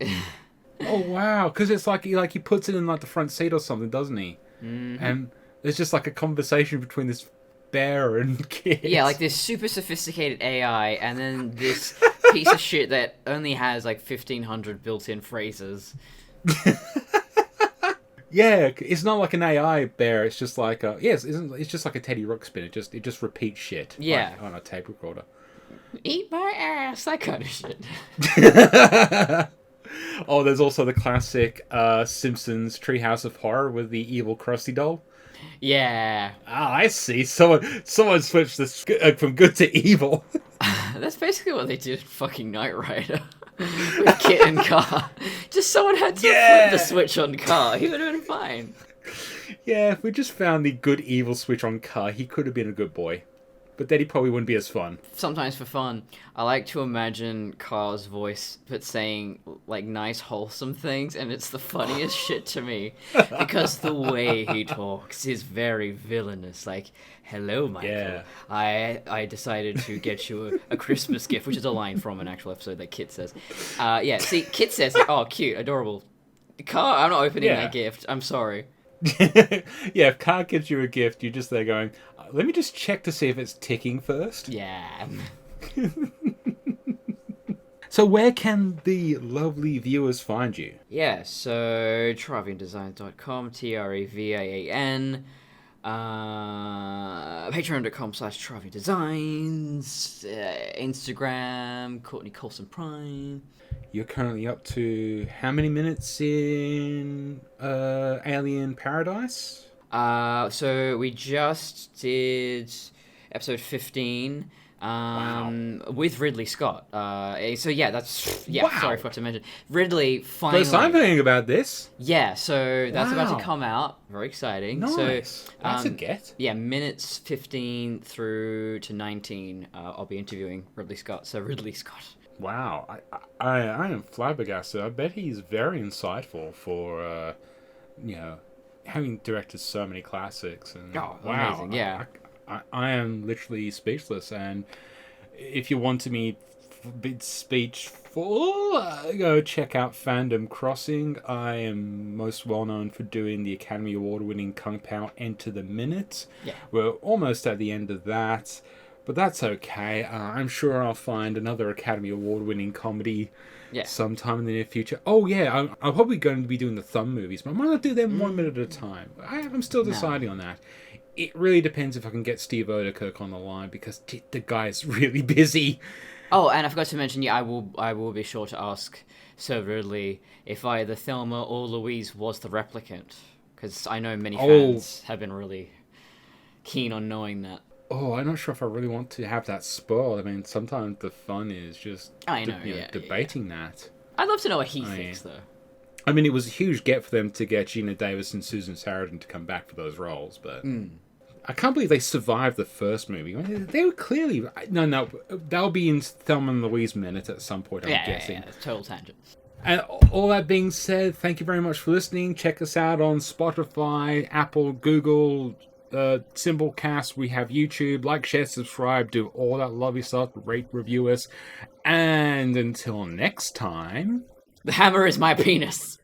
Oh wow, because it's like he puts it in like the front seat or something, doesn't he? Mm-hmm. And there's just like a conversation between this bear and Kit. Yeah, like this super sophisticated AI, and then this piece of shit that only has like 1,500 built-in phrases. Yeah, it's not like an AI bear. It's just like it's just like a Teddy Ruxpin. It just repeats shit. Yeah, like on a tape recorder. Eat my ass, that kind of shit. Oh, there's also the classic Simpsons Treehouse of Horror with the evil Krusty doll. Yeah. Ah, I see. Someone switched this from good to evil. That's basically what they did in fucking Knight Rider. With Kit and Car. Just someone had to flip the switch on Car. He would have been fine. Yeah, if we just found the good evil switch on Car, he could have been a good boy. But then he probably wouldn't be as fun. Sometimes for fun. I like to imagine Carl's voice, but saying, like, nice, wholesome things, and it's the funniest shit to me. Because the way he talks is very villainous. Like, hello, Michael. Yeah. I decided to get you a Christmas gift, which is a line from an actual episode that Kit says. Yeah, see, Kit says, oh, cute, adorable. Carl, I'm not opening that gift. I'm sorry. Yeah, if Carl gives you a gift, you're just there going, let me just check to see if it's ticking first. Yeah. So where can the lovely viewers find you? Yeah, so traviandesigns.com, Trevan, patreon.com/traviandesigns, Instagram, Courtney Colson Prime. You're currently up to how many minutes in Alien Paradise? So we just did episode 15 with Ridley Scott. So yeah, that's Wow. Sorry, I forgot to mention Ridley finally. First time hearing about this. Yeah, so that's about Wow. to come out. Very exciting. Nice. So, That's a get. Yeah, minutes 15 through to 19. I'll be interviewing Ridley Scott. So Ridley Scott. Wow, I am flabbergasted. I bet he's very insightful for, having directed so many classics. And Oh, wow, amazing, yeah. I am literally speechless. And if you want to me bit speechful, go check out Fandom Crossing. I am most well known for doing the Academy Award-winning Kung Pao Enter the Minute. Yeah. We're almost at the end of that. But that's okay. I'm sure I'll find another Academy Award-winning comedy sometime in the near future. Oh, yeah, I'm probably going to be doing the Thumb movies, but I might not do them 1 minute at a time. I'm still deciding on that. It really depends if I can get Steve Odekirk on the line, because the guy's really busy. Oh, and I forgot to mention, I will be sure to ask Sir Ridley if either Thelma or Louise was the replicant, because I know many fans have been really keen on knowing that. Oh, I'm not sure if I really want to have that spoiled. I mean, sometimes the fun is just debating that. I'd love to know what he thinks, though. I mean, it was a huge get for them to get Gina Davis and Susan Sarandon to come back for those roles, but I can't believe they survived the first movie. I mean, they were clearly... No, they'll be in Thelma and Louise Minute at some point, I'm guessing. Yeah, total tangent. And all that being said, thank you very much for listening. Check us out on Spotify, Apple, Google... Simplecast, we have YouTube. Like, share, subscribe, do all that lovely stuff. Rate, review us. And until next time, The hammer is my penis.